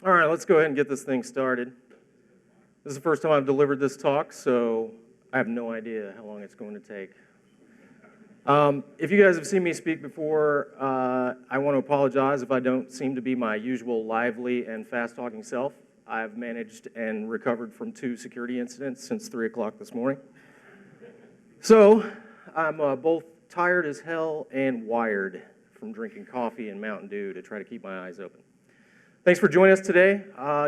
All right, let's go ahead and get this thing started. This is the first time I've delivered this talk, so I have no idea how long it's going to take. If you guys have seen me speak before, I want to apologize if I don't seem to be my usual lively and fast-talking self. I've managed and recovered from 2 security incidents since 3 o'clock this morning. So I'm both tired as hell and wired from drinking coffee and Mountain Dew to try to keep my eyes open. Thanks for joining us today.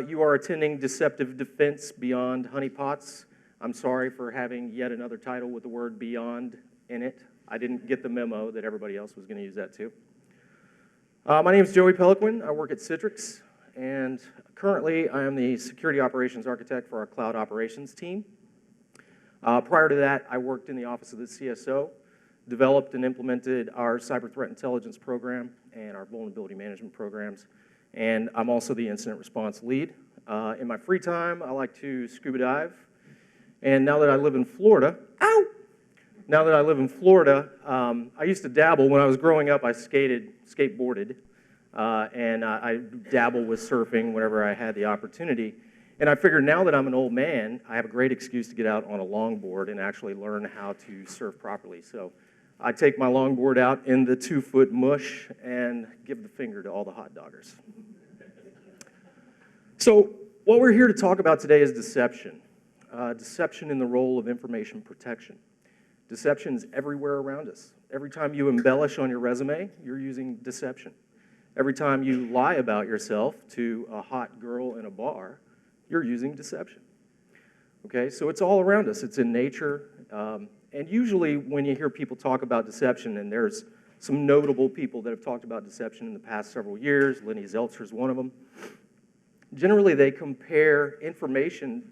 You are attending Deceptive Defense Beyond Honeypots. I'm sorry for having yet another title with the word beyond in it. I didn't get the memo that everybody else was going to use that too. My name is Joey Peloquin. I work at Citrix, and currently I am the Security Operations Architect for our Cloud Operations team. Prior to that, I worked in the Office of the CSO, developed and implemented our Cyber Threat Intelligence program and our Vulnerability Management programs. And I'm also the incident response lead. In my free time, I like to scuba dive. And now that I live in Florida, Now that I live in Florida, I used to dabble. When I was growing up, I skateboarded, and I dabble with surfing whenever I had the opportunity. And I figured now that I'm an old man, I have a great excuse to get out on a longboard and actually learn how to surf properly. So I take my longboard out in the 2-foot mush and give the finger to all the hot doggers. So what we're here to talk about today is deception. Deception in the role of information protection. Deception is everywhere around us. Every time you embellish on your resume, you're using deception. Every time you lie about yourself to a hot girl in a bar, you're using deception. Okay, so it's all around us. It's in nature. And usually when you hear people talk about deception, and there's some notable people that have talked about deception in the past several years, Lenny Zeltser is one of them, generally they compare information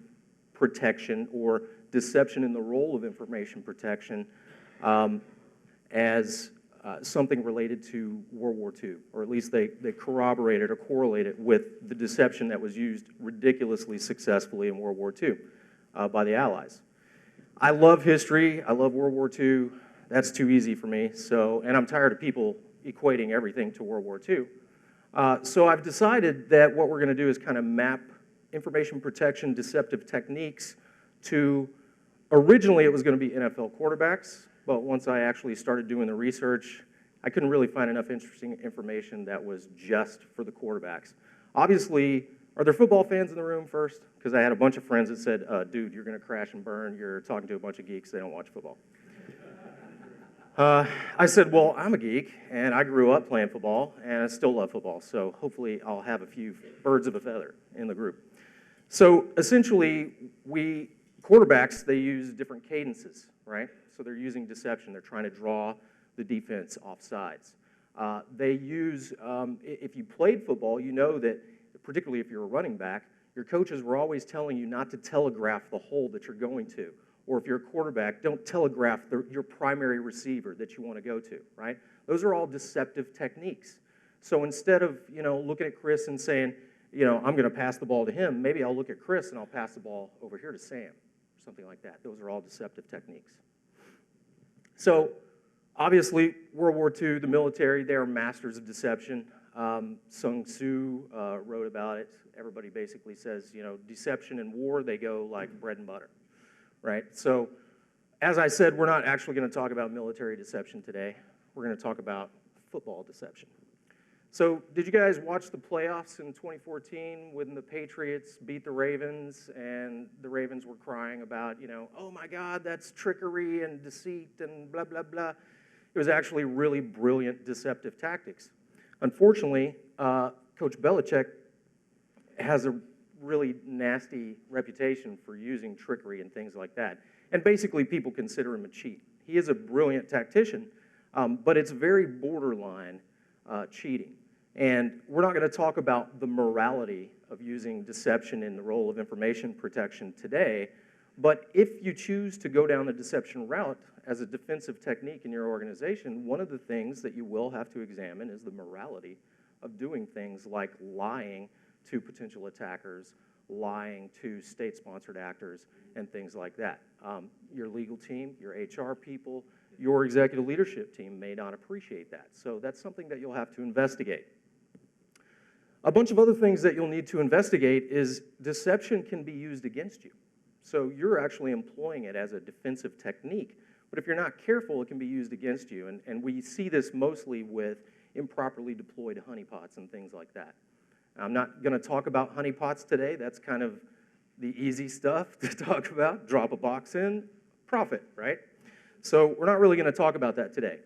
protection or deception in the role of information protection as something related to World War II, or at least they corroborate it or correlate it with the deception that was used ridiculously successfully in World War II by the Allies. I love history. I love World War II. That's too easy for me. And I'm tired of people equating everything to World War II. So I've decided that what we're going to do is kind of map information protection deceptive techniques to, originally it was going to be NFL quarterbacks, but once I actually started doing the research, I couldn't really find enough interesting information that was just for the quarterbacks. Obviously, are there football fans in the room first? Because I had a bunch of friends that said, dude, you're going to crash and burn. You're talking to a bunch of geeks. They don't watch football. I said, well, I'm a geek, and I grew up playing football, and I still love football, so hopefully I'll have a few birds of a feather in the group. So essentially, quarterbacks, they use different cadences, right? So they're using deception. They're trying to draw the defense off sides. They use, if you played football, you know that, particularly if you're a running back, your coaches were always telling you not to telegraph the hole that you're going to. Or if you're a quarterback, don't telegraph your primary receiver that you want to go to, right? Those are all deceptive techniques. So instead of, looking at Chris and saying, I'm going to pass the ball to him, maybe I'll look at Chris and I'll pass the ball over here to Sam, something like that. Those are all deceptive techniques. So obviously, World War II, the military, they are masters of deception. Sun Tzu wrote about it. Everybody basically says, deception and war, they go like bread and butter, right? So as I said, we're not actually going to talk about military deception today. We're going to talk about football deception. So did you guys watch the playoffs in 2014 when the Patriots beat the Ravens and the Ravens were crying about, oh my God, that's trickery and deceit and blah, blah, blah. It was actually really brilliant deceptive tactics. Unfortunately, Coach Belichick has a really nasty reputation for using trickery and things like that. And basically, people consider him a cheat. He is a brilliant tactician, but it's very borderline cheating. And we're not going to talk about the morality of using deception in the role of information protection today, but if you choose to go down the deception route as a defensive technique in your organization, one of the things that you will have to examine is the morality of doing things like lying to potential attackers, lying to state-sponsored actors, and things like that. Your legal team, your HR people, your executive leadership team may not appreciate that. So that's something that you'll have to investigate. A bunch of other things that you'll need to investigate is deception can be used against you. So you're actually employing it as a defensive technique, but if you're not careful, it can be used against you. And we see this mostly with improperly deployed honeypots and things like that. I'm not going to talk about honeypots today. That's kind of the easy stuff to talk about. Drop a box in, profit, right? So we're not really going to talk about that today.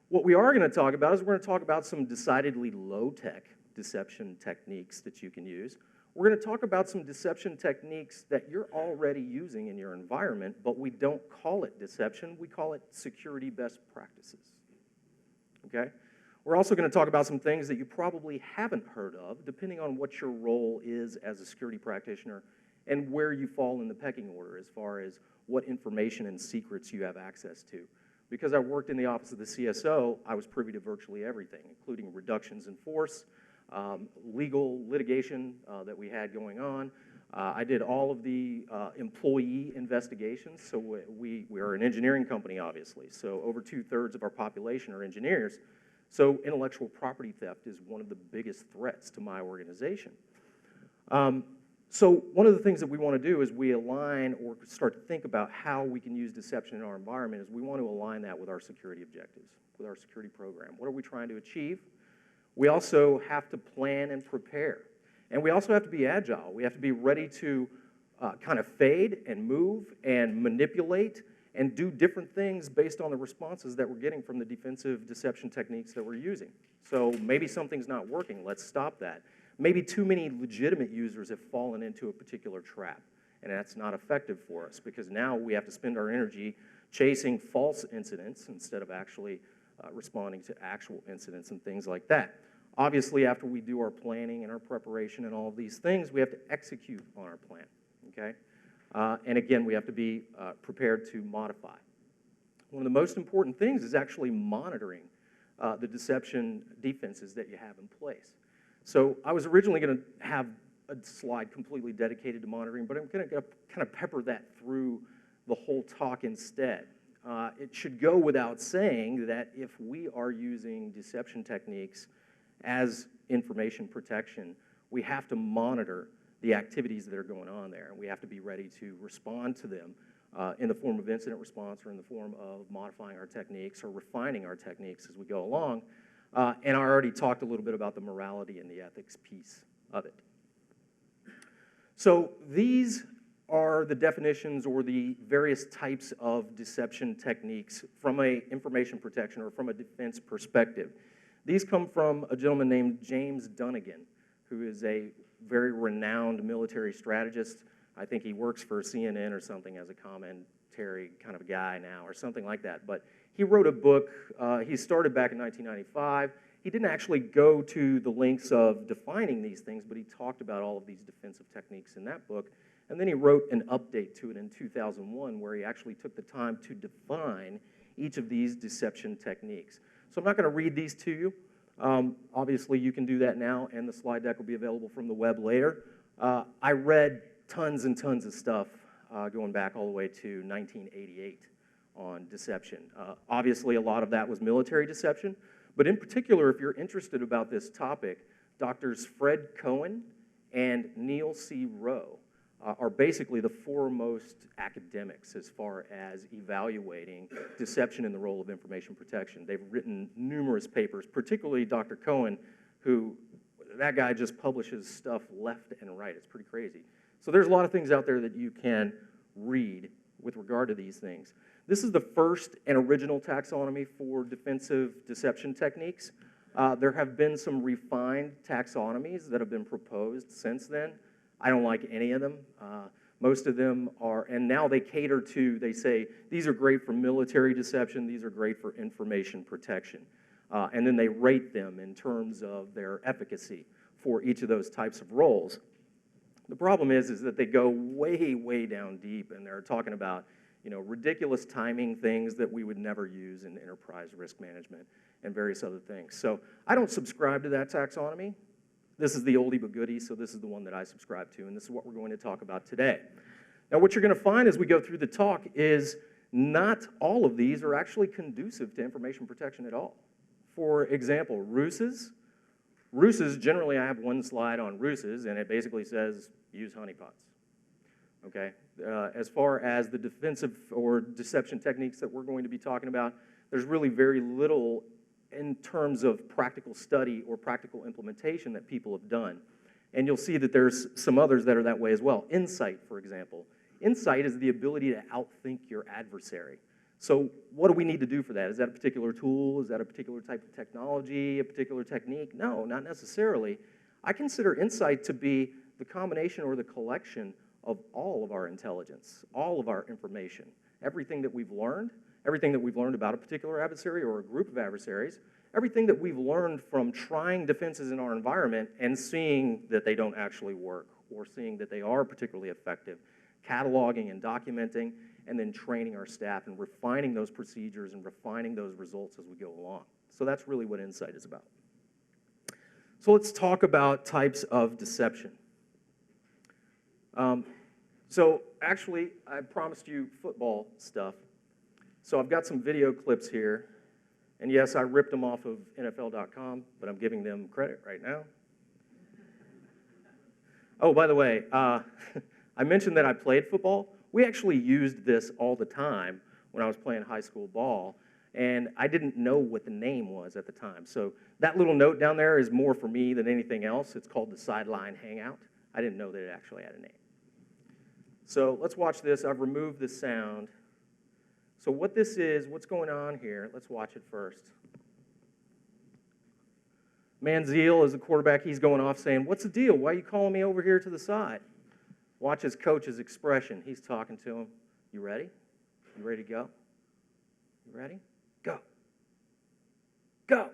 What we are going to talk about is we're going to talk about some decidedly low-tech deception techniques that you can use. We're going to talk about some deception techniques that you're already using in your environment, but we don't call it deception. We call it security best practices, okay? We're also going to talk about some things that you probably haven't heard of, depending on what your role is as a security practitioner and where you fall in the pecking order as far as what information and secrets you have access to. Because I worked in the office of the CSO, I was privy to virtually everything, including reductions in force, legal litigation that we had going on. I did all of the employee investigations. So we are an engineering company, obviously. So over 2/3 of our population are engineers. So intellectual property theft is one of the biggest threats to my organization. So one of the things that we want to do is we align or start to think about how we can use deception in our environment is we want to align that with our security objectives, with our security program. What are we trying to achieve? We also have to plan and prepare. And we also have to be agile. We have to be ready to kind of fade and move and manipulate and do different things based on the responses that we're getting from the defensive deception techniques that we're using. So maybe something's not working. Let's stop that. Maybe too many legitimate users have fallen into a particular trap, and that's not effective for us because now we have to spend our energy chasing false incidents instead of actually responding to actual incidents and things like that. Obviously, after we do our planning and our preparation and all of these things, we have to execute on our plan, okay? And again, we have to be prepared to modify. One of the most important things is actually monitoring the deception defenses that you have in place. So I was originally going to have a slide completely dedicated to monitoring, but I'm going to kind of pepper that through the whole talk instead. It should go without saying that if we are using deception techniques as information protection, we have to monitor the activities that are going on there, and we have to be ready to respond to them in the form of incident response or in the form of modifying our techniques or refining our techniques as we go along. And I already talked a little bit about the morality and the ethics piece of it. So these are the definitions or the various types of deception techniques from an information protection or from a defense perspective. These come from a gentleman named James Dunnigan, who is a very renowned military strategist. I think he works for CNN or something as a commentary kind of guy now or something like that. But he wrote a book. He started back in 1995. He didn't actually go to the lengths of defining these things, but he talked about all of these defensive techniques in that book. And then he wrote an update to it in 2001 where he actually took the time to define each of these deception techniques. So I'm not going to read these to you. Obviously, you can do that now, and the slide deck will be available from the web later. I read tons and tons of stuff going back all the way to 1988 on deception. Obviously, a lot of that was military deception, but in particular, if you're interested about this topic, Drs. Fred Cohen and Neil C. Rowe are basically the foremost academics as far as evaluating deception in the role of information protection. They've written numerous papers, particularly Dr. Cohen, who, that guy just publishes stuff left and right. It's pretty crazy. So there's a lot of things out there that you can read with regard to these things. This is the first and original taxonomy for defensive deception techniques. There have been some refined taxonomies that have been proposed since then. I don't like any of them. Most of them are, and now they cater to, they say, these are great for military deception, these are great for information protection. And then they rate them in terms of their efficacy for each of those types of roles. The problem is that they go way, way down deep, and they're talking about, ridiculous timing things that we would never use in enterprise risk management and various other things. So I don't subscribe to that taxonomy. This is the oldie but goodie, so this is the one that I subscribe to, and this is what we're going to talk about today. Now, what you're going to find as we go through the talk is not all of these are actually conducive to information protection at all. For example, ruses Ruses, generally I have one slide on ruses, and it basically says use honeypots. Okay? As far as the defensive or deception techniques that we're going to be talking about, there's really very little in terms of practical study or practical implementation that people have done. And you'll see that there's some others that are that way as well. Insight, for example. Insight is the ability to outthink your adversary. So what do we need to do for that? Is that a particular tool? Is that a particular type of technology, a particular technique? No, not necessarily. I consider insight to be the combination or the collection of all of our intelligence, all of our information, everything that we've learned about a particular adversary or a group of adversaries, everything that we've learned from trying defenses in our environment and seeing that they don't actually work or seeing that they are particularly effective, cataloging and documenting, and then training our staff and refining those procedures and refining those results as we go along. So that's really what insight is about. So let's talk about types of deception. So actually, I promised you football stuff. So I've got some video clips here. And yes, I ripped them off of NFL.com, but I'm giving them credit right now. Oh, by the way, I mentioned that I played football. We actually used this all the time when I was playing high school ball, and I didn't know what the name was at the time. So that little note down there is more for me than anything else. It's called the sideline hangout. I didn't know that it actually had a name. So let's watch this. I've removed the sound. So what this is, what's going on here, let's watch it first. Manziel is the quarterback. He's going off saying, what's the deal? Why are you calling me over here to the side? Watch his coach's expression. He's talking to him. You ready? You ready to go? You ready? Go. Go.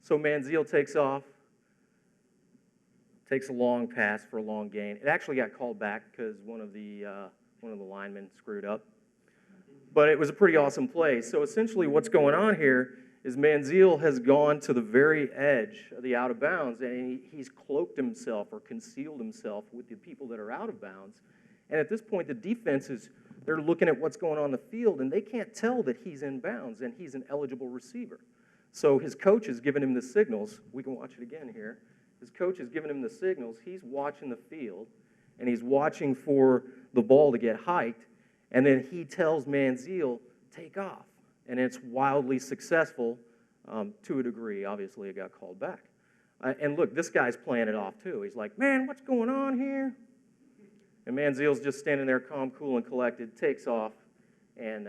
So Manziel takes off, takes a long pass for a long gain. It actually got called back because one of the linemen screwed up. But it was a pretty awesome play. So essentially what's going on here is Manziel has gone to the very edge of the out of bounds, and he's cloaked himself or concealed himself with the people that are out of bounds. And at this point, the defense they're looking at what's going on in the field, and they can't tell that he's in bounds and he's an eligible receiver. So his coach has given him the signals. We can watch it again here. His coach has given him the signals. He's watching the field, and he's watching for the ball to get hiked. And then he tells Manziel, take off. And it's wildly successful to a degree. Obviously, it got called back. And look, this guy's playing it off too. He's like, man, what's going on here? And Manziel's just standing there calm, cool, and collected, takes off, and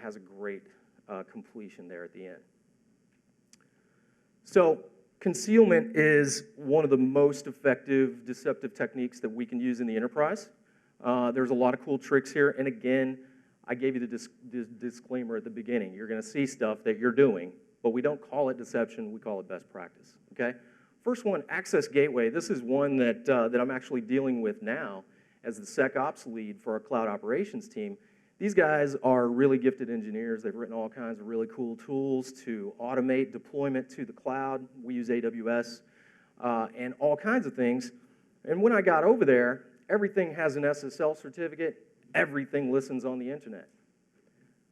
has a great completion there at the end. So concealment is one of the most effective deceptive techniques that we can use in the enterprise. There's a lot of cool tricks here, and again, I gave you the disclaimer at the beginning. You're going to see stuff that you're doing, but we don't call it deception, we call it best practice, okay? First one, access gateway. This is one that I'm actually dealing with now as the SecOps lead for our cloud operations team. These guys are really gifted engineers. They've written all kinds of really cool tools to automate deployment to the cloud. We use AWS and all kinds of things. And when I got over there, everything has an SSL certificate. Everything listens on the internet.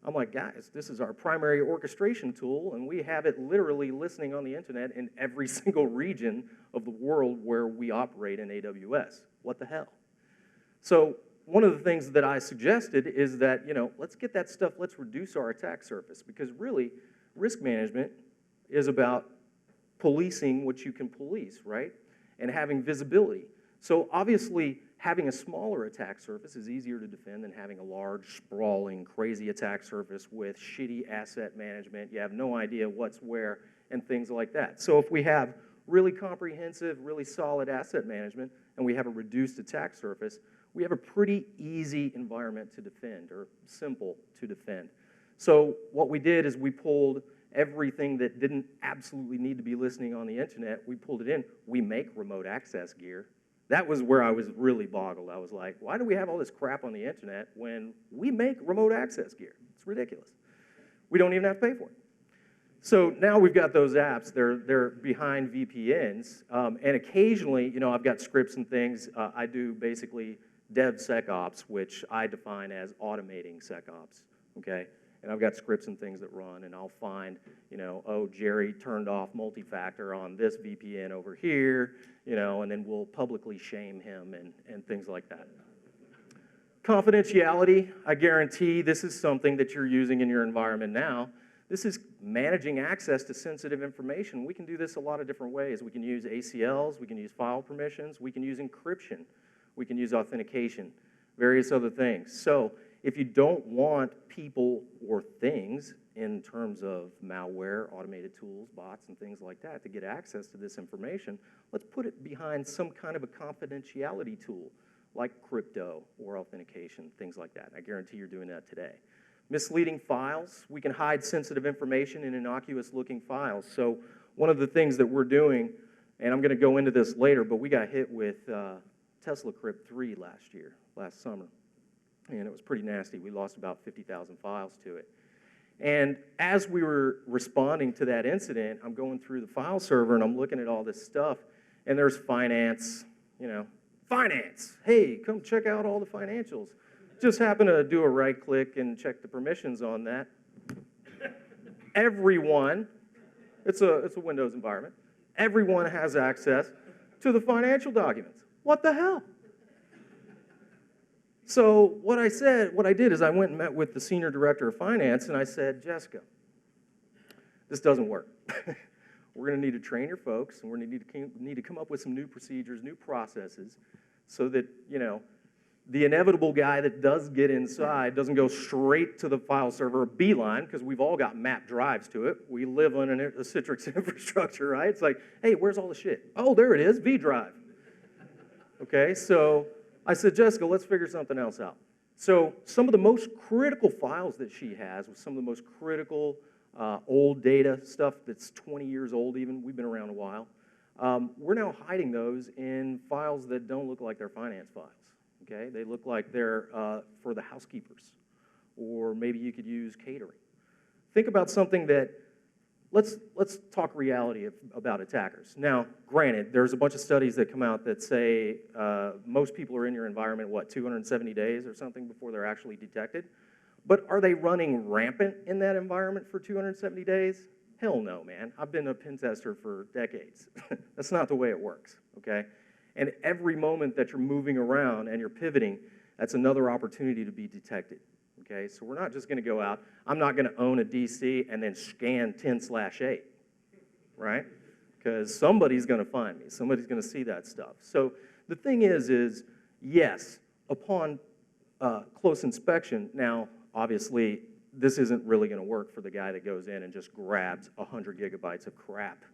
I'm like, guys, this is our primary orchestration tool, and we have it literally listening on the internet in every single region of the world where we operate in AWS. What the hell? So one of the things that I suggested is that, let's get that stuff, let's reduce our attack surface, because really, risk management is about policing what you can police, right? And having visibility. So obviously, having a smaller attack surface is easier to defend than having a large, sprawling, crazy attack surface with shitty asset management. You have no idea what's where and things like that. So if we have really comprehensive, really solid asset management and we have a reduced attack surface, we have a pretty easy environment to defend, or simple to defend. So what we did is we pulled everything that didn't absolutely need to be listening on the internet, we pulled it in. We make remote access gear. That was where I was really boggled. I was like, why do we have all this crap on the internet when we make remote access gear? It's ridiculous. We don't even have to pay for it. So now we've got those apps. They're behind VPNs. And occasionally, I've got scripts and things. I do basically DevSecOps, which I define as automating SecOps, okay? and I've got scripts and things that run, and I'll find, oh, Jerry turned off multi-factor on this VPN over here, and then we'll publicly shame him and things like that. Confidentiality, I guarantee this is something that you're using in your environment now. This is managing access to sensitive information. We can do this a lot of different ways. We can use ACLs, we can use file permissions, we can use encryption, we can use authentication, various other things. So if you don't want people or things in terms of malware, automated tools, bots, and things like that to get access to this information, let's put it behind some kind of a confidentiality tool like crypto or authentication, things like that. I guarantee you're doing that today. Misleading files, we can hide sensitive information in innocuous-looking files. So one of the things that we're doing, and I'm going to go into this later, but we got hit with Tesla Crypt 3 last summer, and it was pretty nasty. We lost about 50,000 files to it. And as we were responding to that incident, I'm going through the file server, and I'm looking at all this stuff, and there's finance, finance. Hey, come check out all the financials. Just happen to do a right click and check the permissions on that. Everyone, it's a Windows environment, everyone has access to the financial documents. What the hell? So what I did is I went and met with the senior director of finance, and I said, Jessica, this doesn't work. We're going to need to train your folks, and we're going to need to come up with some new procedures, new processes, so that, the inevitable guy that does get inside doesn't go straight to the file server, beeline, because we've all got map drives to it. We live on a Citrix infrastructure, right? It's like, hey, where's all the shit? Oh, there it is, V drive. Okay, so I said, Jessica, let's figure something else out. So some of the most critical files that she has, with some of the most critical old data, stuff that's 20 years old even, we've been around a while, we're now hiding those in files that don't look like they're finance files. Okay, they look like they're for the housekeepers, or maybe you could use catering. Think about something that, let's talk reality about attackers. Now, granted, there's a bunch of studies that come out that say most people are in your environment, 270 days or something before they're actually detected. But are they running rampant in that environment for 270 days? Hell no, man. I've been a pen tester for decades. That's not the way it works, okay? And every moment that you're moving around and you're pivoting, that's another opportunity to be detected, okay? So we're not just going to go out. I'm not going to own a DC and then scan 10/8, right? Because somebody's going to find me. Somebody's going to see that stuff. So the thing is yes, upon close inspection, now, obviously, this isn't really going to work for the guy that goes in and just grabs 100 gigabytes of crap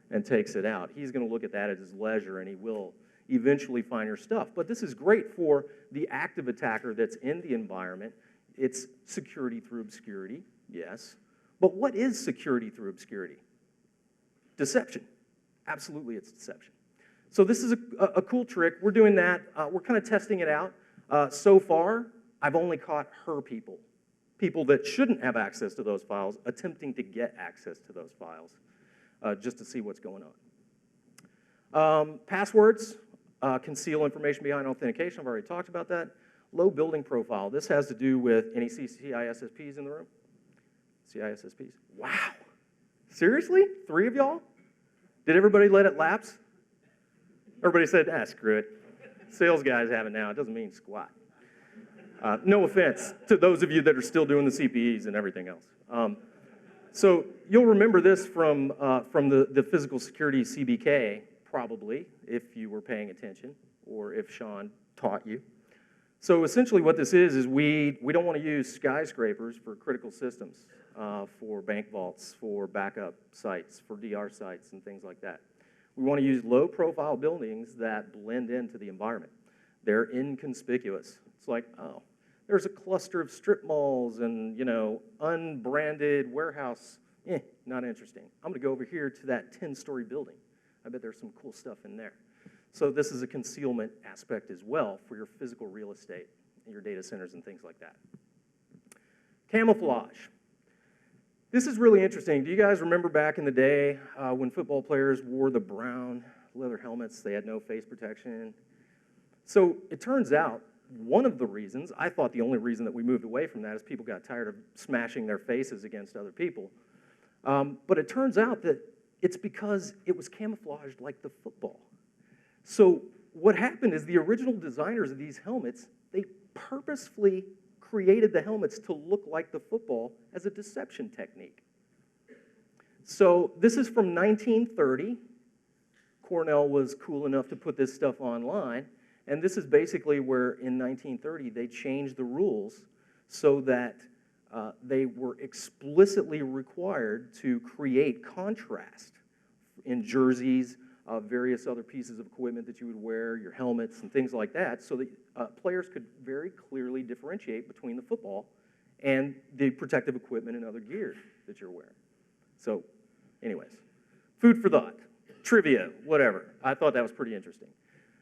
and takes it out. He's going to look at that at his leisure, and he will eventually find your stuff. But this is great for the active attacker that's in the environment. It's security through obscurity, yes. But what is security through obscurity? Deception. Absolutely, it's deception. So this is a cool trick. We're doing that. We're kind of testing it out. So far, I've only caught her people that shouldn't have access to those files, attempting to get access to those files just to see what's going on. Passwords conceal information behind authentication. I've already talked about that. Low building profile. This has to do with any CISSPs in the room? CISSPs? Wow. Seriously? 3 of y'all? Did everybody let it lapse? Everybody said, screw it. Sales guys have it now. It doesn't mean squat. No offense to those of you that are still doing the CPEs and everything else. So you'll remember this from the physical security CBK, probably, if you were paying attention or if Sean taught you. So essentially what this is we don't want to use skyscrapers for critical systems, for bank vaults, for backup sites, for DR sites and things like that. We want to use low-profile buildings that blend into the environment. They're inconspicuous. It's like, oh, there's a cluster of strip malls and, unbranded warehouse. Not interesting. I'm going to go over here to that 10-story building. I bet there's some cool stuff in there. So this is a concealment aspect as well for your physical real estate and your data centers and things like that. Camouflage. This is really interesting. Do you guys remember back in the day when football players wore the brown leather helmets? They had no face protection. So it turns out one of the reasons. I thought the only reason that we moved away from that is people got tired of smashing their faces against other people. But it turns out that it's because it was camouflaged like the football. So what happened is the original designers of these helmets, they purposefully created the helmets to look like the football as a deception technique. So this is from 1930. Cornell was cool enough to put this stuff online. And this is basically where in 1930 they changed the rules so that they were explicitly required to create contrast in jerseys, various other pieces of equipment that you would wear, your helmets and things like that, so that players could very clearly differentiate between the football and the protective equipment and other gear that you're wearing. So anyways, food for thought, trivia, whatever. I thought that was pretty interesting.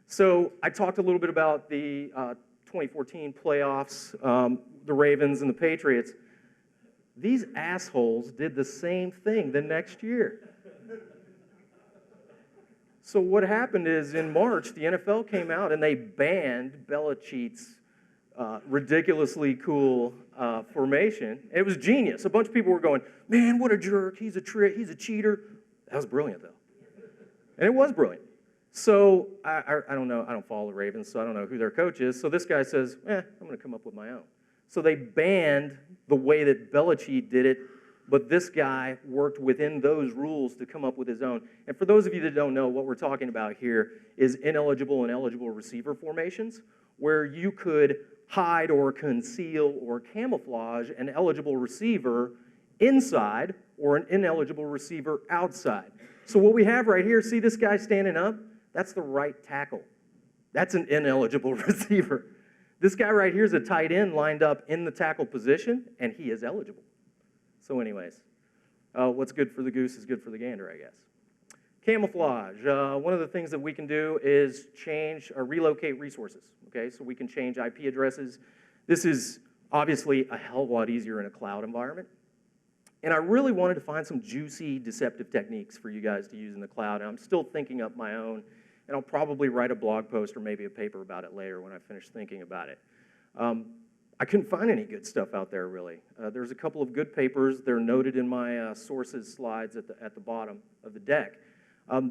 So I talked a little bit about the 2014 playoffs, the Ravens and the Patriots. These assholes did the same thing the next year. So what happened is in March, the NFL came out and they banned Belichick's ridiculously cool formation. It was genius. A bunch of people were going, man, what a jerk, he's a cheater. That was brilliant, though. And it was brilliant. So I don't know, I don't follow the Ravens, so I don't know who their coach is. So this guy says, I'm going to come up with my own. So they banned the way that Belichick did it, but this guy worked within those rules to come up with his own. And for those of you that don't know, what we're talking about here is ineligible and eligible receiver formations, where you could hide or conceal or camouflage an eligible receiver inside or an ineligible receiver outside. So what we have right here, see this guy standing up? That's the right tackle. That's an ineligible receiver. This guy right here is a tight end lined up in the tackle position, and he is eligible. So anyways, what's good for the goose is good for the gander, I guess. Camouflage. One of the things that we can do is change or relocate resources. Okay, so we can change IP addresses. This is obviously a hell of a lot easier in a cloud environment. And I really wanted to find some juicy deceptive techniques for you guys to use in the cloud. And I'm still thinking up my own, and I'll probably write a blog post or maybe a paper about it later when I finish thinking about it. I couldn't find any good stuff out there, really. There's a couple of good papers. They're noted in my sources slides at the bottom of the deck.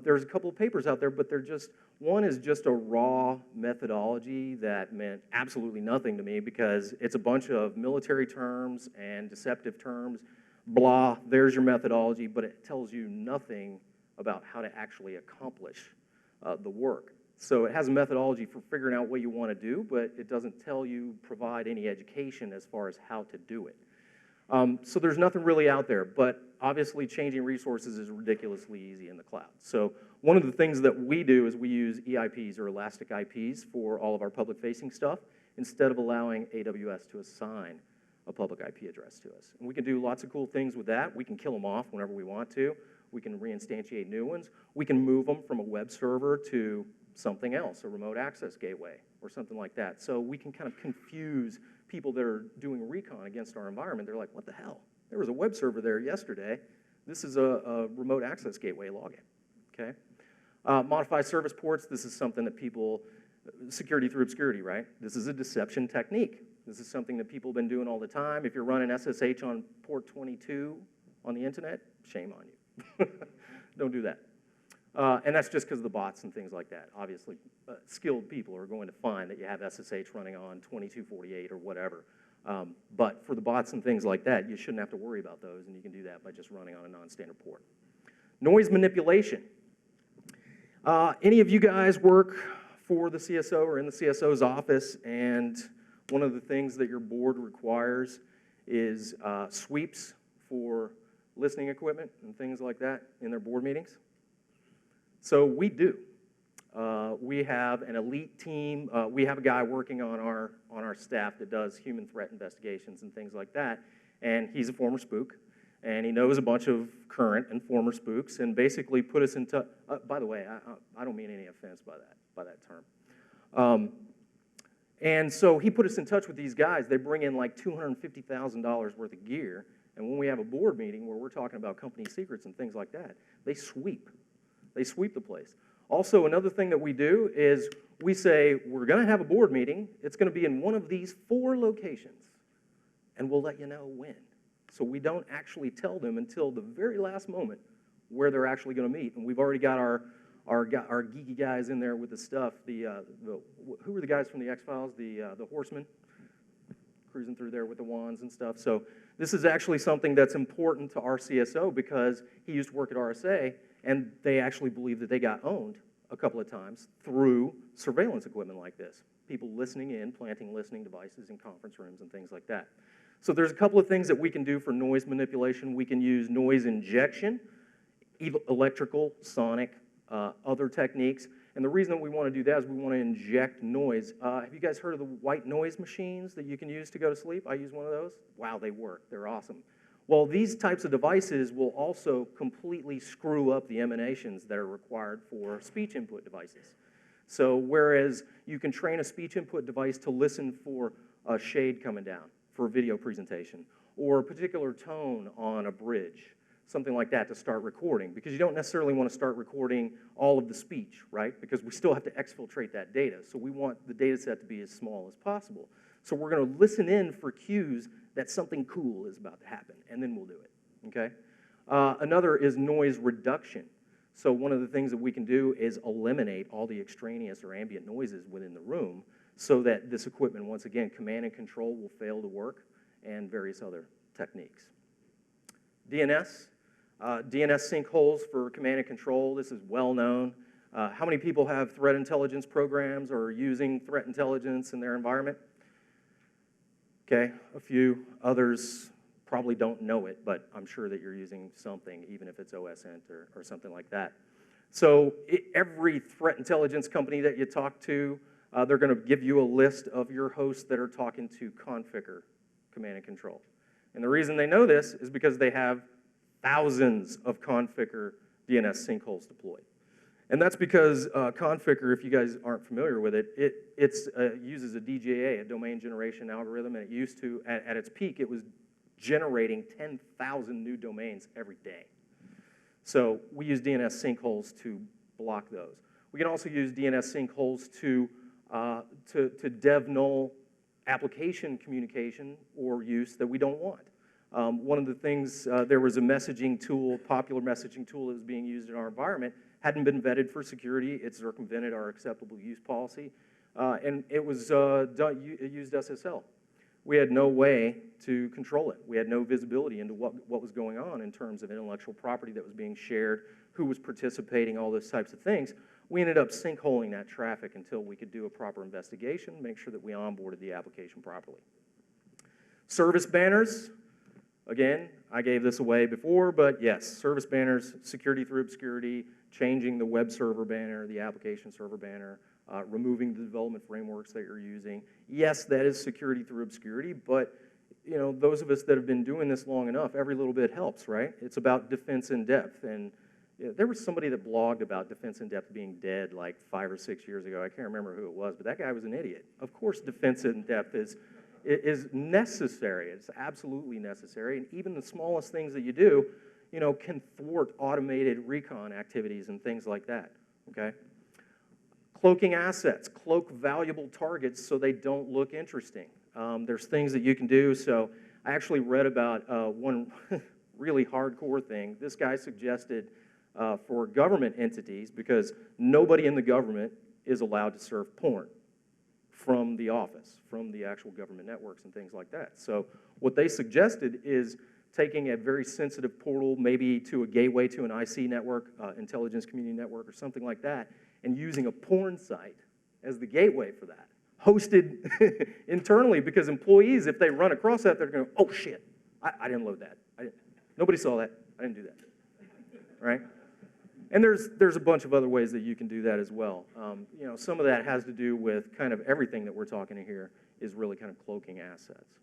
There's a couple of papers out there, but they're just, one is just a raw methodology that meant absolutely nothing to me because it's a bunch of military terms and deceptive terms. Blah, there's your methodology, but it tells you nothing about how to actually accomplish the work. So it has a methodology for figuring out what you want to do, but it doesn't provide any education as far as how to do it. So there's nothing really out there, but obviously changing resources is ridiculously easy in the cloud. So one of the things that we do is we use EIPs or elastic IPs for all of our public-facing stuff instead of allowing AWS to assign a public IP address to us. And we can do lots of cool things with that. We can kill them off whenever we want to. We can reinstantiate new ones. We can move them from a web server to something else, a remote access gateway or something like that. So we can kind of confuse people that are doing recon against our environment. They're like, what the hell? There was a web server there yesterday. This is a remote access gateway login, okay? Modify service ports. This is something that people, security through obscurity, right? This is a deception technique. This is something that people have been doing all the time. If you're running SSH on port 22 on the internet, shame on you. Don't do that. And that's just because of the bots and things like that. Obviously, skilled people are going to find that you have SSH running on 2248 or whatever. But for the bots and things like that, you shouldn't have to worry about those, and you can do that by just running on a non-standard port. Noise manipulation. Any of you guys work for the CSO or in the CSO's office, and one of the things that your board requires is sweeps for listening equipment and things like that in their board meetings? So we do. We have an elite team. We have a guy working on our staff that does human threat investigations and things like that, and he's a former spook, and he knows a bunch of current and former spooks, and basically put us in touch. By the way, I don't mean any offense by that term. And so he put us in touch with these guys. They bring in like $250,000 worth of gear, and when we have a board meeting where we're talking about company secrets and things like that, they sweep the place. Also, another thing that we do is we say, we're going to have a board meeting. It's going to be in one of these 4 locations, and we'll let you know when. So we don't actually tell them until the very last moment where they're actually going to meet. And we've already got our geeky guys in there with the stuff. Who were the guys from the X-Files? The horsemen, cruising through there with the wands and stuff. So this is actually something that's important to our CSO because he used to work at RSA, and they actually believe that they got owned a couple of times through surveillance equipment like this. People listening in, planting listening devices in conference rooms and things like that. So there's a couple of things that we can do for noise manipulation. We can use noise injection, electrical, sonic, other techniques. And the reason that we want to do that is we want to inject noise. Have you guys heard of the white noise machines that you can use to go to sleep? I use one of those. Wow, they work. They're awesome. Well, these types of devices will also completely screw up the emanations that are required for speech input devices. So whereas you can train a speech input device to listen for a shade coming down for a video presentation, or a particular tone on a bridge, something like that to start recording, because you don't necessarily want to start recording all of the speech, right? Because we still have to exfiltrate that data. So we want the data set to be as small as possible. So we're going to listen in for cues that something cool is about to happen, and then we'll do it, okay? Another is noise reduction. So one of the things that we can do is eliminate all the extraneous or ambient noises within the room so that this equipment, once again, command and control will fail to work, and various other techniques. DNS. DNS sinkholes for command and control. This is well known. How many people have threat intelligence programs or are using threat intelligence in their environment? Okay, a few. Others probably don't know it, but I'm sure that you're using something, even if it's OSINT or something like that. So every threat intelligence company that you talk to, they're going to give you a list of your hosts that are talking to Configure command and control. And the reason they know this is because they have thousands of Configure DNS sinkholes deployed. And that's because Configure, if you guys aren't familiar with it, it uses a DGA, a domain generation algorithm, and it used to, at its peak, it was generating 10,000 new domains every day. So we use DNS sinkholes to block those. We can also use DNS sinkholes to dev null application communication or use that we don't want. One of the things, there was a messaging tool, popular messaging tool that was being used in our environment, hadn't been vetted for security. It circumvented our acceptable use policy, and it was it used SSL. We had no way to control it. We had no visibility into what was going on in terms of intellectual property that was being shared, who was participating, all those types of things. We ended up sinkholing that traffic until we could do a proper investigation, make sure that we onboarded the application properly. Service banners. Again, I gave this away before, but yes, service banners, security through obscurity, changing the web server banner, the application server banner, removing the development frameworks that you're using. Yes, that is security through obscurity, but you know, those of us that have been doing this long enough, every little bit helps, right? It's about defense in depth. And there was somebody that blogged about defense in depth being dead like 5 or 6 years ago. I can't remember who it was, but that guy was an idiot. Of course, defense in depth is necessary. It's absolutely necessary. And even the smallest things that you do, you know, can thwart automated recon activities and things like that, okay? Cloaking assets, cloak valuable targets so they don't look interesting. There's things that you can do. So I actually read about one really hardcore thing. This guy suggested for government entities, because nobody in the government is allowed to serve porn from the office, from the actual government networks and things like that. So what they suggested is taking a very sensitive portal, maybe to a gateway to an IC network, intelligence community network or something like that, and using a porn site as the gateway for that, hosted internally, because employees, if they run across that, they're going, oh shit, I didn't load that. Nobody saw that. I didn't do that, right? And there's a bunch of other ways that you can do that as well. You know, some of that has to do with kind of everything that we're talking here is really kind of cloaking assets.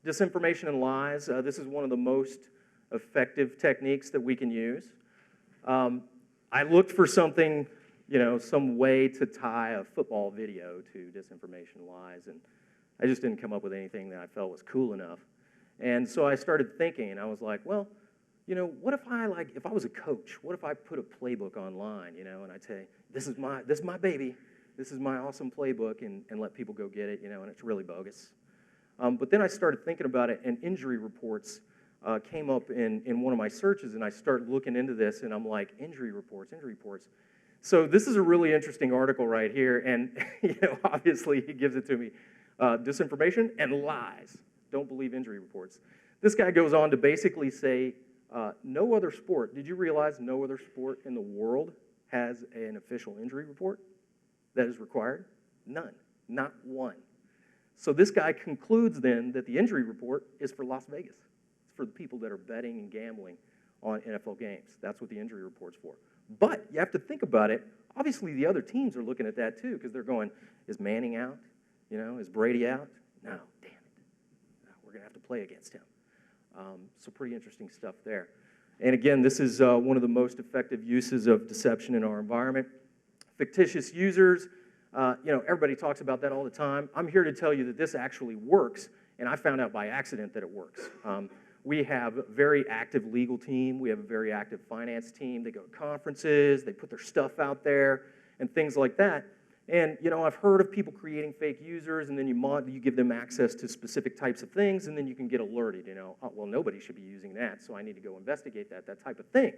Disinformation and lies. This is one of the most effective techniques that we can use. I looked for something, you know, some way to tie a football video to disinformation and lies, and I just didn't come up with anything that I felt was cool enough. And so I started thinking, and I was like, well, you know, what if I if I was a coach, what if I put a playbook online, you know, and I'd say, this is my baby, this is my awesome playbook, and let people go get it, you know, and it's really bogus. But then I started thinking about it, and injury reports came up in one of my searches, and I started looking into this, and I'm like, injury reports. So this is a really interesting article right here, and you know, obviously he gives it to me, disinformation and lies. Don't believe injury reports. This guy goes on to basically say, no other sport, did you realize no other sport in the world has an official injury report that is required? None, not one. So this guy concludes then that the injury report is for Las Vegas. It's for the people that are betting and gambling on NFL games. That's what the injury report's for. But you have to think about it. Obviously, the other teams are looking at that too, because they're going, is Manning out? You know, is Brady out? No, damn it. No, we're going to have to play against him. So pretty interesting stuff there. And again, this is one of the most effective uses of deception in our environment. Fictitious users, you know, everybody talks about that all the time. I'm here to tell you that this actually works, and I found out by accident that it works. We have a very active legal team. We have a very active finance team. They go to conferences. They put their stuff out there and things like that. And, you know, I've heard of people creating fake users, and then you give them access to specific types of things, and then you can get alerted, you know. Oh, well, nobody should be using that, so I need to go investigate that type of thing.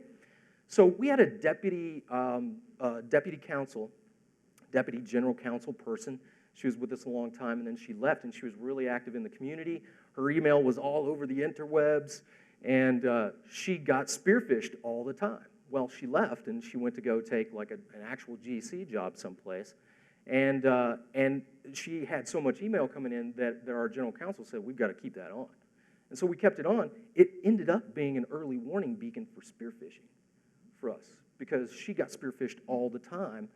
So we had a deputy general counsel person. She was with us a long time, and then she left, and she was really active in the community. Her email was all over the interwebs, and she got spearphished all the time. Well, she left, and she went to go take like an actual GC job someplace, and she had so much email coming in that our general counsel said, we've got to keep that on. And so we kept it on. It ended up being an early warning beacon for spearphishing for us, because she got spearphished all the time.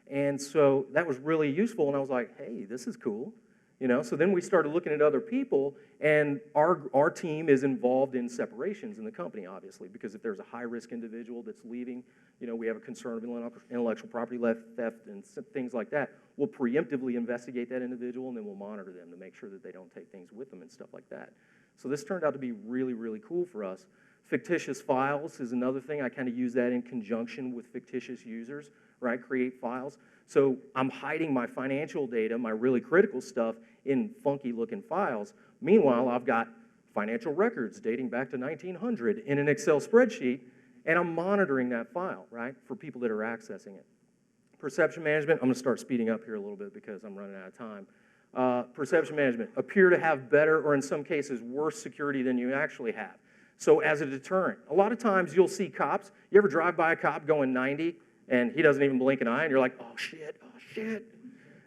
And so that was really useful, and I was like, hey, this is cool. You know, so then we started looking at other people, and our team is involved in separations in the company, obviously, because if there's a high-risk individual that's leaving, you know, we have a concern of intellectual property theft and things like that. We'll preemptively investigate that individual, and then we'll monitor them to make sure that they don't take things with them and stuff like that. So this turned out to be really, really cool for us. Fictitious files is another thing. I kind of use that in conjunction with fictitious users, right? Create files. So I'm hiding my financial data, my really critical stuff, in funky-looking files. Meanwhile, I've got financial records dating back to 1900 in an Excel spreadsheet, and I'm monitoring that file, right, for people that are accessing it. Perception management, I'm going to start speeding up here a little bit because I'm running out of time. Perception management, appear to have better or in some cases worse security than you actually have. So as a deterrent, a lot of times you'll see cops. You ever drive by a cop going 90 and he doesn't even blink an eye and you're like, oh shit, oh shit.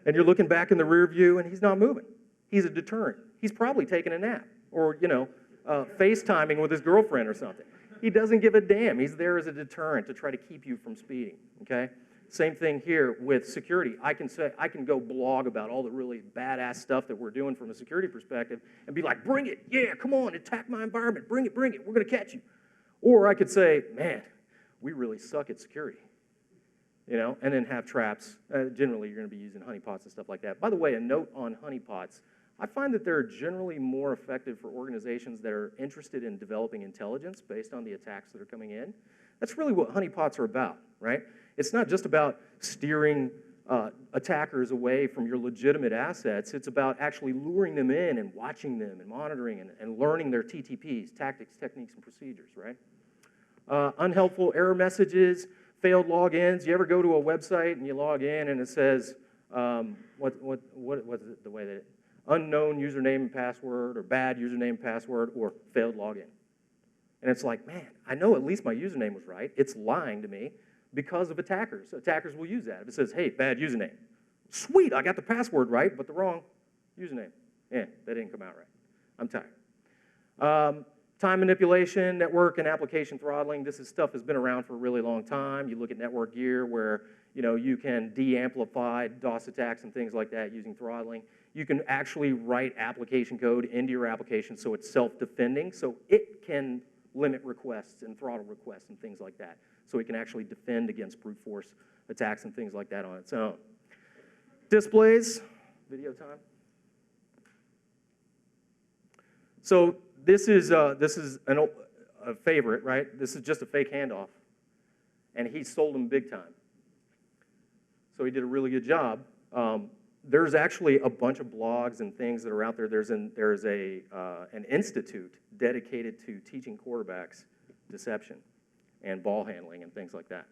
And you're looking back in the rear view and he's not moving. He's a deterrent. He's probably taking a nap or, you know, FaceTiming with his girlfriend or something. He doesn't give a damn. He's there as a deterrent to try to keep you from speeding, okay? Same thing here with security. I can go blog about all the really badass stuff that we're doing from a security perspective and be like, bring it, yeah, come on, attack my environment, bring it, we're gonna catch you. Or I could say, man, we really suck at security, you know, and then have traps. Generally, you're gonna be using honeypots and stuff like that. By the way, a note on honeypots, I find that they're generally more effective for organizations that are interested in developing intelligence based on the attacks that are coming in. That's really what honeypots are about, right? It's not just about steering attackers away from your legitimate assets. It's about actually luring them in and watching them and monitoring and learning their TTPs, tactics, techniques, and procedures, right? Unhelpful error messages, failed logins. You ever go to a website and you log in and it says, what's it, the way that it, unknown username and password or bad username and password or failed login. And it's like, man, I know at least my username was right. It's lying to me because of attackers. Attackers will use that. If it says, hey, bad username. Sweet, I got the password right, but the wrong username. Yeah, that didn't come out right. I'm tired. Time manipulation, network and application throttling. This is stuff that's been around for a really long time. You look at network gear where you can de-amplify DOS attacks and things like that using throttling. You can actually write application code into your application so it's self-defending, so it can limit requests and throttle requests and things like that. So it can actually defend against brute force attacks and things like that on its own. Displays, video time. So this is a favorite, right? This is just a fake handoff. And he sold them big time. So he did a really good job. There's actually a bunch of blogs and things that are out there. There's an institute dedicated to teaching quarterbacks deception and ball handling and things like that.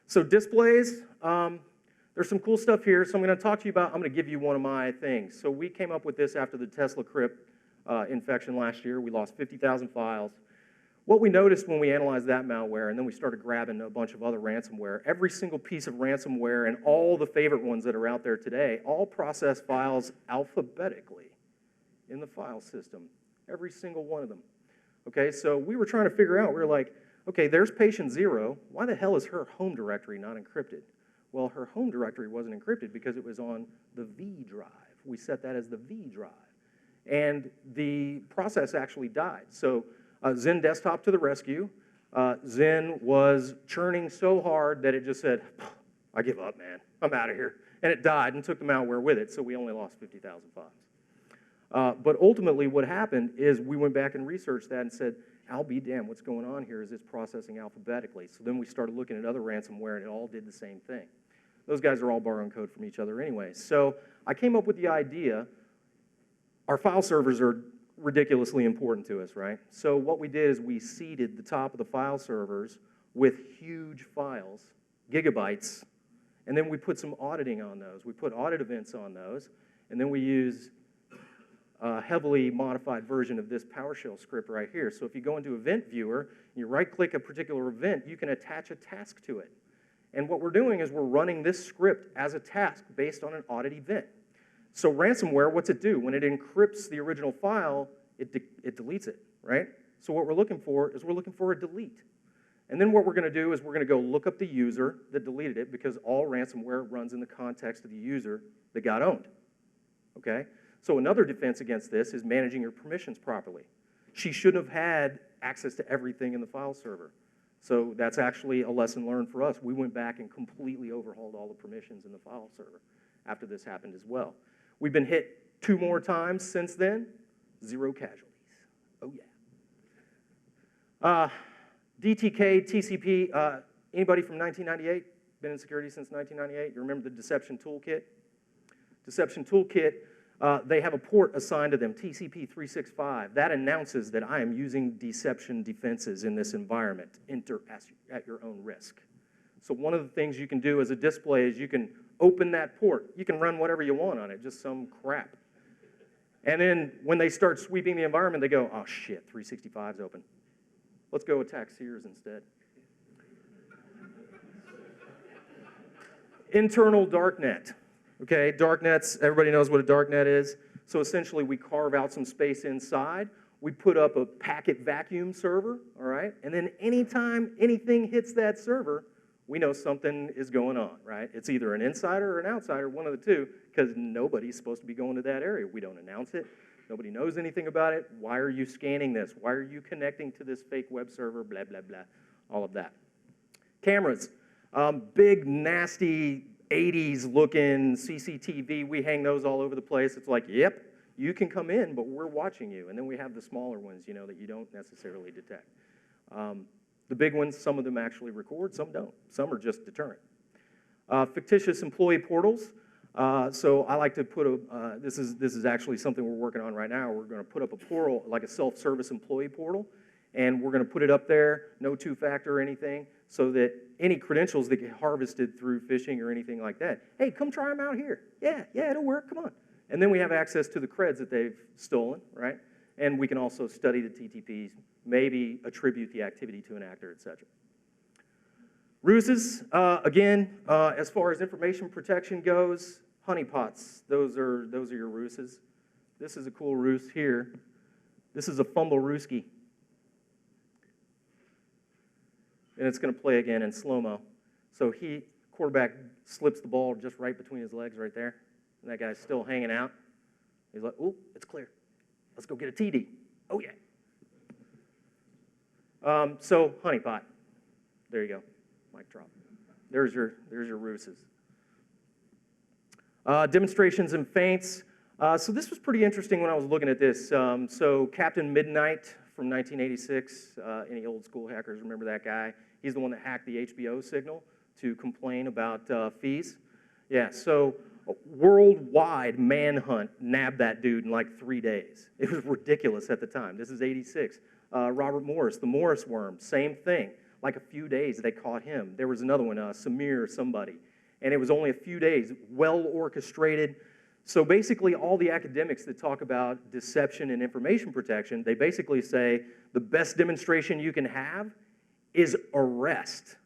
So displays, there's some cool stuff here. So I'm going to talk to you about, I'm going to give you one of my things. So we came up with this after the Tesla crypt infection last year. We lost 50,000 files. What we noticed when we analyzed that malware, and then we started grabbing a bunch of other ransomware, every single piece of ransomware and all the favorite ones that are out there today, all process files alphabetically in the file system, every single one of them. Okay, so we were trying to figure out, we were like, okay, there's patient 0. Why the hell is her home directory not encrypted? Well, her home directory wasn't encrypted because it was on the V drive. We set that as the V drive. And the process actually died. So Zen Desktop to the rescue. Zen was churning so hard that it just said, I give up, man. I'm out of here. And it died and took the malware with it, so we only lost 50,000 files. But ultimately what happened is we went back and researched that and said, I'll be damned, what's going on here is it's processing alphabetically. So then we started looking at other ransomware and it all did the same thing. Those guys are all borrowing code from each other anyway. So I came up with the idea, our file servers are ridiculously important to us, right? So what we did is we seeded the top of the file servers with huge files, gigabytes, and then we put some auditing on those. We put audit events on those, and then we used a heavily modified version of this PowerShell script right here. So if you go into Event Viewer, and you right-click a particular event, you can attach a task to it. And what we're doing is we're running this script as a task based on an audit event. So ransomware, what's it do? When it encrypts the original file, it deletes it, right? So what we're looking for is we're looking for a delete. And then what we're going to do is we're going to go look up the user that deleted it because all ransomware runs in the context of the user that got owned, okay? So another defense against this is managing your permissions properly. She shouldn't have had access to everything in the file server. So that's actually a lesson learned for us. We went back and completely overhauled all the permissions in the file server after this happened as well. We've been hit 2 more times since then, 0 casualties. Oh yeah. DTK, TCP, anybody from 1998? Been in security since 1998? You remember the Deception Toolkit? Deception Toolkit, they have a port assigned to them, TCP 365. That announces that I am using deception defenses in this environment. Enter at your own risk. So one of the things you can do as a display is you can open that port. You can run whatever you want on it, just some crap. And then when they start sweeping the environment, they go, oh shit, 365's open. Let's go attack Sears instead. Internal Darknet. Okay, Darknets, everybody knows what a Darknet is. So essentially we carve out some space inside. We put up a packet vacuum server, all right? And then anytime anything hits that server, we know something is going on, right? It's either an insider or an outsider, one of the two, because nobody's supposed to be going to that area. We don't announce it. Nobody knows anything about it. Why are you scanning this? Why are you connecting to this fake web server? Blah, blah, blah, all of that. Cameras, big, nasty, 80s looking CCTV. We hang those all over the place. It's like, yep, you can come in, but we're watching you. And then we have the smaller ones, you know, that you don't necessarily detect. The big ones, some of them actually record, some don't. Some are just deterrent. Fictitious employee portals. So I like to put a, this is actually something we're working on right now. We're going to put up a portal, like a self-service employee portal, and we're going to put it up there, no two-factor or anything, so that any credentials that get harvested through phishing or anything like that, hey, come try them out here. Yeah, it'll work, come on. And then we have access to the creds that they've stolen, right? And we can also study the TTPs, maybe attribute the activity to an actor, et cetera. Ruses, again, as far as information protection goes, honeypots, those are your ruses. This is a cool ruse here. This is a fumble rooski. And it's going to play again in slow-mo. So quarterback slips the ball just right between his legs right there. And that guy's still hanging out. He's like, oh, it's clear. Let's go get a TD. Oh, yeah. So honeypot. There you go. Mic drop. There's your ruses. Demonstrations and feints. So this was pretty interesting when I was looking at this. So Captain Midnight from 1986. Any old school hackers remember that guy? He's the one that hacked the HBO signal to complain about fees. Yeah, so worldwide manhunt nabbed that dude in like 3 days. It was ridiculous at the time. This is 86. Robert Morris, the Morris worm, same thing. Like a few days they caught him. There was another one, Samir somebody. And it was only a few days, well orchestrated. So basically all the academics that talk about deception and information protection, they basically say the best demonstration you can have is arrest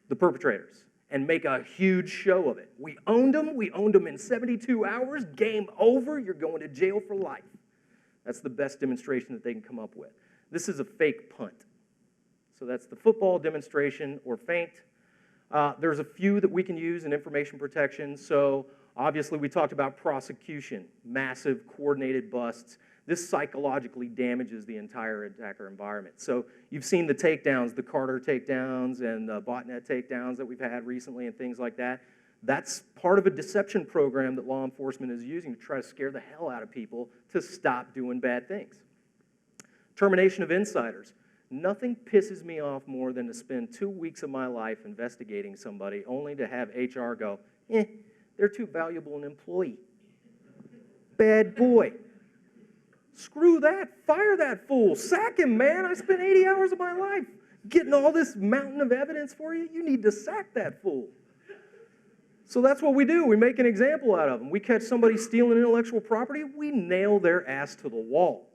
the perpetrators and make a huge show of it. We owned them in 72 hours, game over, you're going to jail for life. That's the best demonstration that they can come up with. This is a fake punt. So that's the football demonstration or feint. There's a few that we can use in information protection. So obviously we talked about prosecution, massive coordinated busts. This psychologically damages the entire attacker environment. So you've seen the takedowns, the Carter takedowns and the botnet takedowns that we've had recently and things like that. That's part of a deception program that law enforcement is using to try to scare the hell out of people to stop doing bad things. Termination of insiders. Nothing pisses me off more than to spend 2 weeks of my life investigating somebody only to have HR go, they're too valuable an employee. Bad boy. Screw that. Fire that fool. Sack him, man. I spent 80 hours of my life getting all this mountain of evidence for you. You need to sack that fool. So that's what we do. We make an example out of them. We catch somebody stealing intellectual property. We nail their ass to the wall.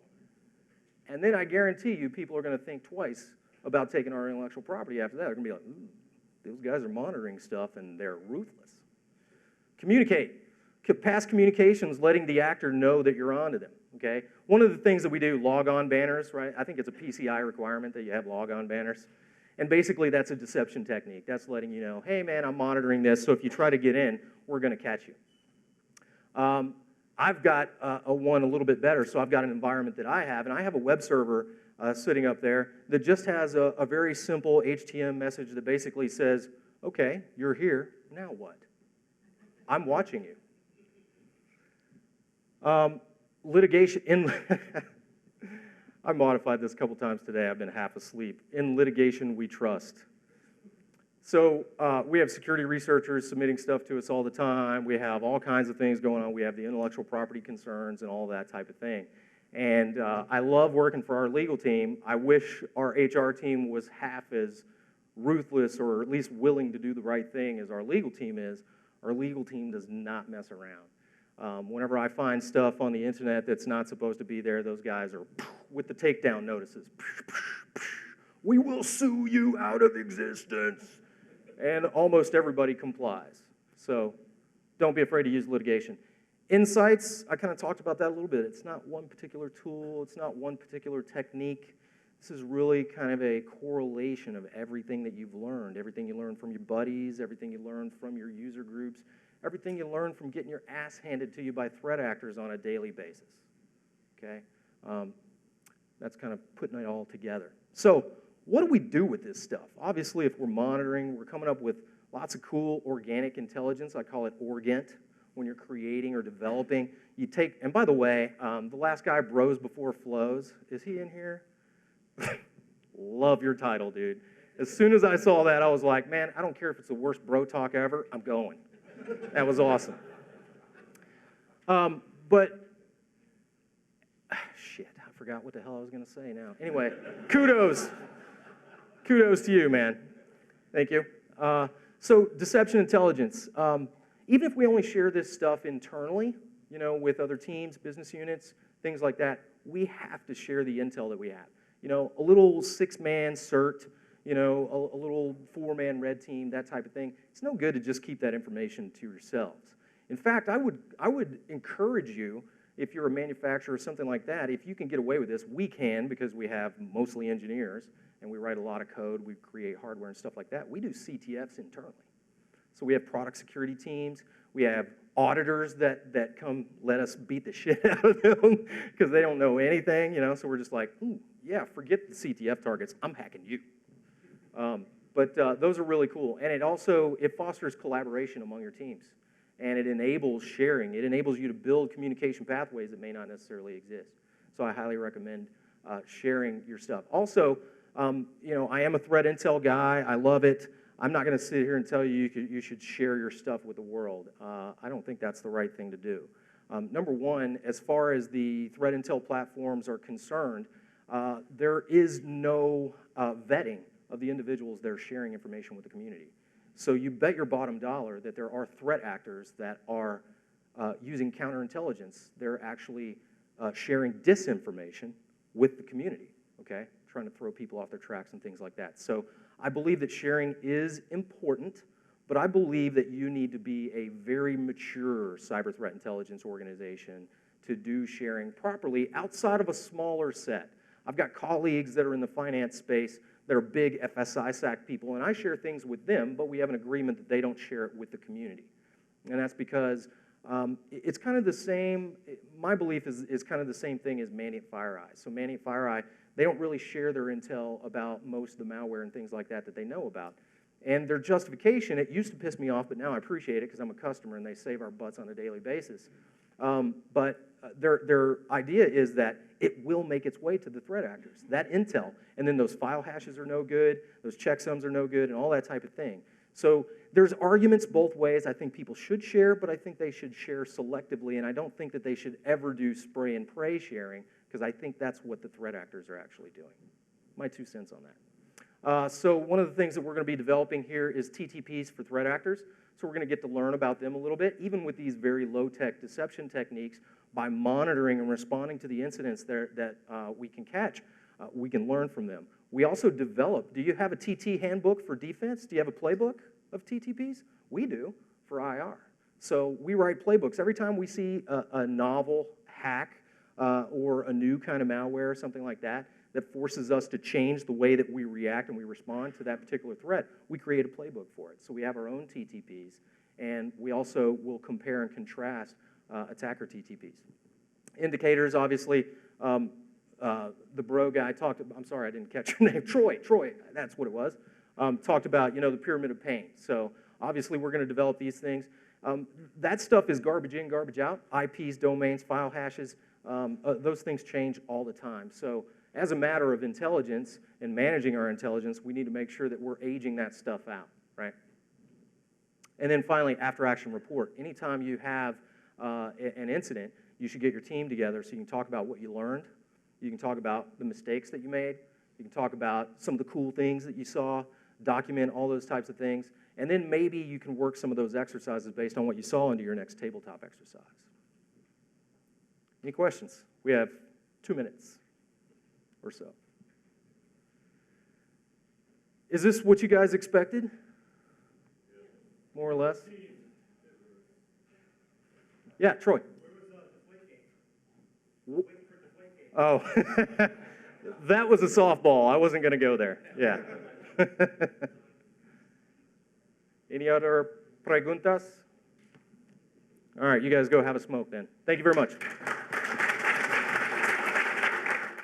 And then I guarantee you people are going to think twice about taking our intellectual property after that. They're going to be like, ooh, those guys are monitoring stuff and they're ruthless. Communicate. Pass communications letting the actor know that you're onto them, okay? One of the things that we do, log-on banners, right? I think it's a PCI requirement that you have log-on banners. And basically that's a deception technique. That's letting you know, hey man, I'm monitoring this, so if you try to get in, we're going to catch you. I've got one a little bit better, so I've got an environment that I have, and I have a web server sitting up there that just has a very simple HTML message that basically says, okay, you're here, now what? I'm watching you. Litigation, I modified this a couple times today, I've been half asleep. In litigation, we trust. So we have security researchers submitting stuff to us all the time. We have all kinds of things going on. We have the intellectual property concerns and all that type of thing. And I love working for our legal team. I wish our HR team was half as ruthless or at least willing to do the right thing as our legal team is. Our legal team does not mess around. Whenever I find stuff on the internet that's not supposed to be there, those guys are with the takedown notices. We will sue you out of existence. And almost everybody complies. So don't be afraid to use litigation. Insights, I kind of talked about that a little bit. It's not one particular tool. It's not one particular technique. This is really kind of a correlation of everything that you've learned, everything you learned from your buddies, everything you learned from your user groups, everything you learned from getting your ass handed to you by threat actors on a daily basis. Okay? That's kind of putting it all together. So what do we do with this stuff? Obviously, if we're monitoring, we're coming up with lots of cool organic intelligence. I call it Orgent. When you're creating or developing, you take, and by the way, the last guy, Bros Before Flows, is he in here? Love your title, dude. As soon as I saw that, I was like, man, I don't care if it's the worst bro talk ever, I'm going. That was awesome. Shit, I forgot what the hell I was going to say now. Anyway, kudos. Kudos to you, man. Thank you. So deception intelligence. Even if we only share this stuff internally, you know, with other teams, business units, things like that, we have to share the intel that we have. You know, a little 6-man CERT, you know, a little 4-man red team, that type of thing. It's no good to just keep that information to yourselves. In fact, I would encourage you, if you're a manufacturer or something like that, if you can get away with this, we can, because we have mostly engineers, and we write a lot of code, we create hardware and stuff like that. We do CTFs internally. So we have product security teams. We have auditors that come let us beat the shit out of them because they don't know anything, you know. So we're just like, ooh, yeah, forget the CTF targets. I'm hacking you. But those are really cool. And it fosters collaboration among your teams. And it enables sharing. It enables you to build communication pathways that may not necessarily exist. So I highly recommend sharing your stuff. Also, you know, I am a threat intel guy. I love it. I'm not going to sit here and tell you you should share your stuff with the world. I don't think that's the right thing to do. Number one, as far as the threat intel platforms are concerned, there is no vetting of the individuals that are sharing information with the community. So you bet your bottom dollar that there are threat actors that are using counterintelligence. They're actually sharing disinformation with the community, okay? Trying to throw people off their tracks and things like that. So I believe that sharing is important, but I believe that you need to be a very mature cyber threat intelligence organization to do sharing properly outside of a smaller set. I've got colleagues that are in the finance space that are big RVAsec people, and I share things with them, but we have an agreement that they don't share it with the community. And that's because it's kind of the same, my belief is kind of the same thing as Mandiant FireEye. So Mandiant FireEye, they don't really share their intel about most of the malware and things like that that they know about. And their justification, it used to piss me off, but now I appreciate it because I'm a customer and they save our butts on a daily basis. But their idea is that it will make its way to the threat actors, that intel. And then those file hashes are no good, those checksums are no good, and all that type of thing. So there's arguments both ways. I think people should share, but I think they should share selectively, and I don't think that they should ever do spray and pray sharing, because I think that's what the threat actors are actually doing. My 2 cents on that. So one of the things that we're going to be developing here is TTPs for threat actors. So we're going to get to learn about them a little bit, even with these very low-tech deception techniques. By monitoring and responding to the incidents that we can catch, we can learn from them. We also develop, do you have a TT handbook for defense? Do you have a playbook of TTPs? We do for IR. So we write playbooks. Every time we see a novel hack or a new kind of malware or something like that that forces us to change the way that we react and we respond to that particular threat, we create a playbook for it. So we have our own TTPs, and we also will compare and contrast attacker TTPs. Indicators, obviously, the bro guy talked about, I'm sorry, I didn't catch your name, Troy, that's what it was, talked about, you know, the pyramid of pain. So obviously we're going to develop these things. That stuff is garbage in, garbage out. IPs, domains, file hashes, those things change all the time. So as a matter of intelligence and managing our intelligence, we need to make sure that we're aging that stuff out, right? And then finally, after action report. Anytime you have an incident, you should get your team together so you can talk about what you learned. You can talk about the mistakes that you made. You can talk about some of the cool things that you saw, document all those types of things, and then maybe you can work some of those exercises based on what you saw into your next tabletop exercise. Any questions? We have 2 minutes or so. Is this what you guys expected? More or less? Yeah, Troy. Oh, that was a softball. I wasn't going to go there. Yeah. Any other preguntas? All right, you guys go have a smoke then. Thank you very much.